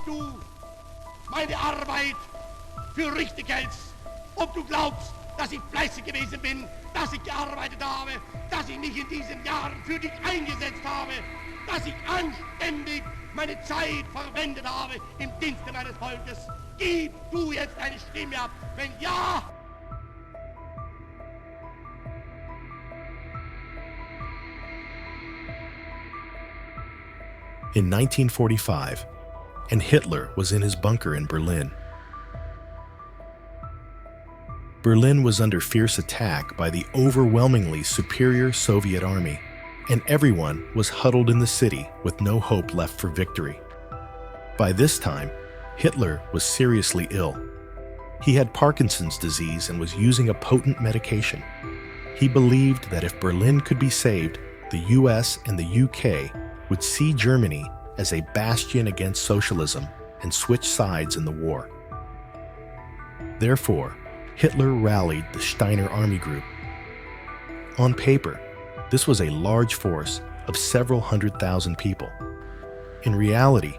du meine Arbeit für richtig hältst, ob du glaubst, dass ich fleißig gewesen bin, dass ich gearbeitet habe, dass ich mich in diesen Jahren für dich eingesetzt habe, dass ich anständig meine Zeit verwendet habe im Dienste meines Volkes. Gib du jetzt deine Stimme ab, wenn ja... In 1945, and Hitler was in his bunker in Berlin. Berlin was under fierce attack by the overwhelmingly superior Soviet army, and everyone was huddled in the city with no hope left for victory. By this time, Hitler was seriously ill. He had Parkinson's disease and was using a potent medication. He believed that if Berlin could be saved, the US and the UK would see Germany as a bastion against socialism and switch sides in the war. Therefore, Hitler rallied the Steiner Army Group. On paper, this was a large force of several 100,000 people. In reality,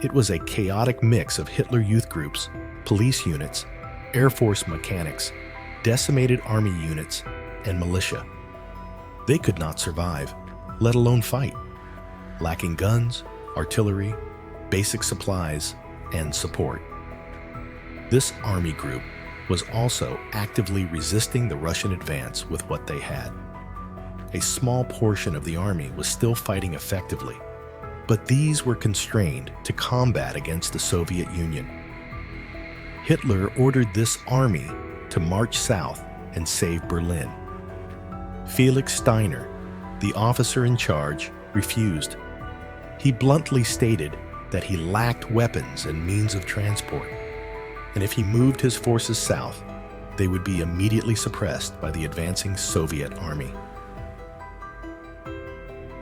it was a chaotic mix of Hitler Youth groups, police units, Air Force mechanics, decimated army units, and militia. They could not survive, let alone fight, lacking guns, artillery, basic supplies, and support. This army group was also actively resisting the Russian advance with what they had. A small portion of the army was still fighting effectively, but these were constrained to combat against the Soviet Union. Hitler ordered this army to march south and save Berlin. Felix Steiner, the officer in charge, refused. He bluntly stated that he lacked weapons and means of transport, and if he moved his forces south, they would be immediately suppressed by the advancing Soviet army.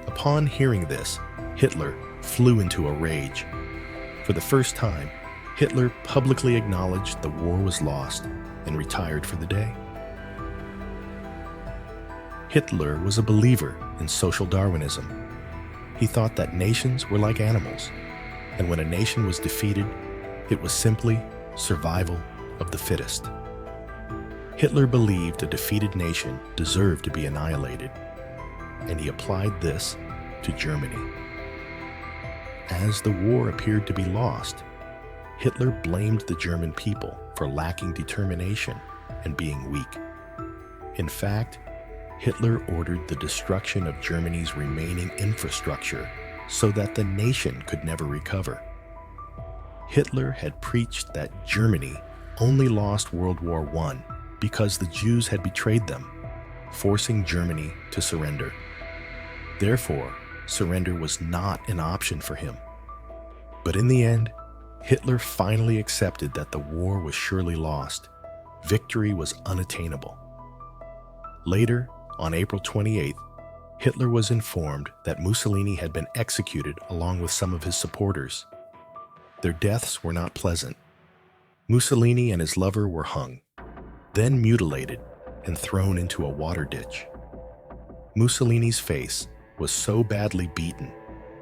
Upon hearing this, Hitler flew into a rage. For the first time, Hitler publicly acknowledged the war was lost and retired for the day. Hitler was a believer in social Darwinism. He thought that nations were like animals, and when a nation was defeated, it was simply survival of the fittest. Hitler believed a defeated nation deserved to be annihilated, and he applied this to Germany. As the war appeared to be lost, Hitler blamed the German people for lacking determination and being weak. In fact, Hitler ordered the destruction of Germany's remaining infrastructure so that the nation could never recover. Hitler had preached that Germany only lost World War I because the Jews had betrayed them, forcing Germany to surrender. Therefore, surrender was not an option for him. But in the end, Hitler finally accepted that the war was surely lost. Victory was unattainable. Later, on April 28th, Hitler was informed that Mussolini had been executed along with some of his supporters. Their deaths were not pleasant. Mussolini and his lover were hung, then mutilated and thrown into a water ditch. Mussolini's face was so badly beaten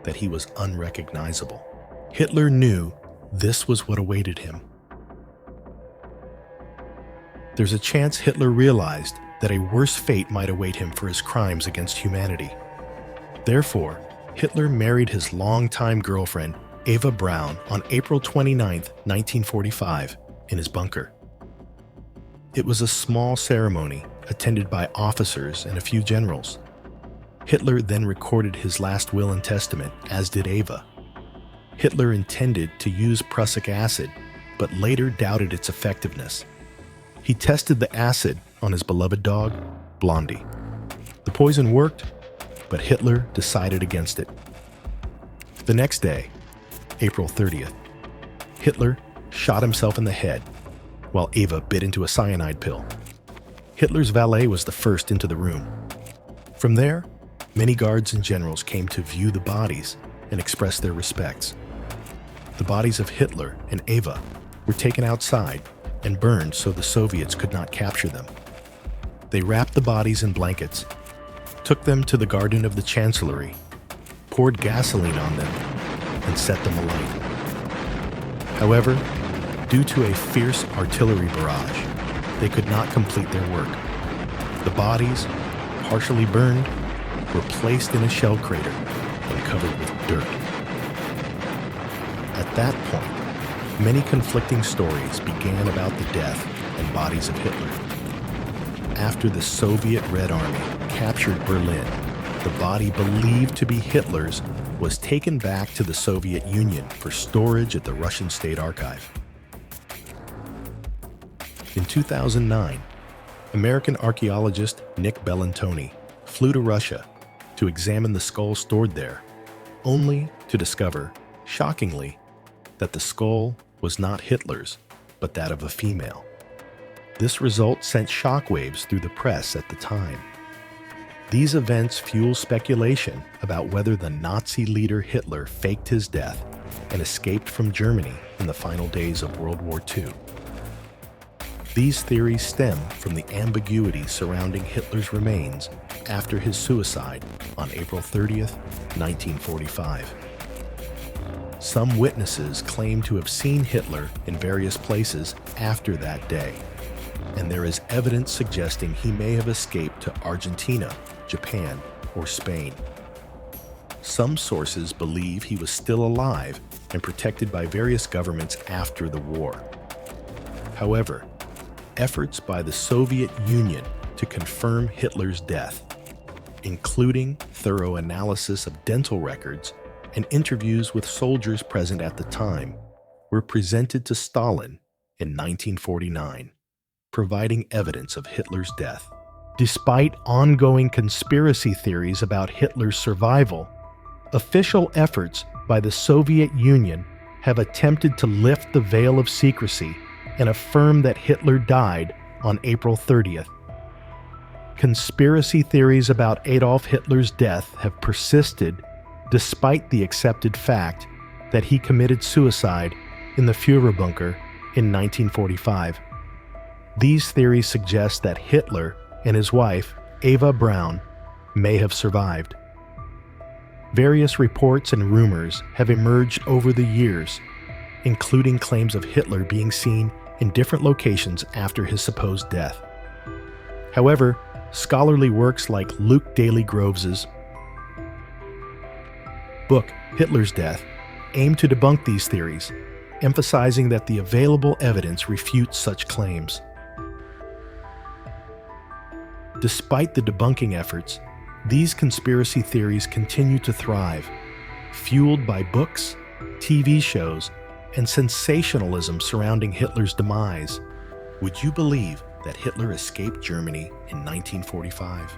that he was unrecognizable. Hitler knew this was what awaited him. There's a chance Hitler realized that a worse fate might await him for his crimes against humanity. Therefore, Hitler married his longtime girlfriend, Eva Braun, on April 29, 1945, in his bunker. It was a small ceremony attended by officers and a few generals. Hitler then recorded his last will and testament, as did Eva. Hitler intended to use prussic acid, but later doubted its effectiveness. He tested the acid on his beloved dog, Blondie. The poison worked, but Hitler decided against it. The next day, April 30th, Hitler shot himself in the head while Eva bit into a cyanide pill. Hitler's valet was the first into the room. From there, many guards and generals came to view the bodies and express their respects. The bodies of Hitler and Eva were taken outside and burned so the Soviets could not capture them. They wrapped the bodies in blankets, took them to the garden of the Chancellery, poured gasoline on them, and set them alight. However, due to a fierce artillery barrage, they could not complete their work. The bodies, partially burned, were placed in a shell crater and covered with dirt. At that point, many conflicting stories began about the death and bodies of Hitler. After the Soviet Red Army captured Berlin, the body believed to be Hitler's was taken back to the Soviet Union for storage at the Russian State Archive. In 2009, American archaeologist Nick Bellantoni flew to Russia to examine the skull stored there, only to discover, shockingly, that the skull was not Hitler's, but that of a female. This result sent shockwaves through the press at the time. These events fuel speculation about whether the Nazi leader Hitler faked his death and escaped from Germany in the final days of World War II. These theories stem from the ambiguity surrounding Hitler's remains after his suicide on April 30th, 1945. Some witnesses claim to have seen Hitler in various places after that day, and there is evidence suggesting he may have escaped to Argentina, Japan, or Spain. Some sources believe he was still alive and protected by various governments after the war. However, efforts by the Soviet Union to confirm Hitler's death, including thorough analysis of dental records and interviews with soldiers present at the time, were presented to Stalin in 1949, providing evidence of Hitler's death. Despite ongoing conspiracy theories about Hitler's survival, official efforts by the Soviet Union have attempted to lift the veil of secrecy and affirm that Hitler died on April 30th. Conspiracy theories about Adolf Hitler's death have persisted despite the accepted fact that he committed suicide in the Führer bunker in 1945. These theories suggest that Hitler and his wife, Eva Braun, may have survived. Various reports and rumors have emerged over the years, including claims of Hitler being seen in different locations after his supposed death. However, scholarly works like Luke Daly Groves's book, Hitler's Death, aim to debunk these theories, emphasizing that the available evidence refutes such claims. Despite the debunking efforts, these conspiracy theories continue to thrive, fueled by books, TV shows, and sensationalism surrounding Hitler's demise. Would you believe that Hitler escaped Germany in 1945?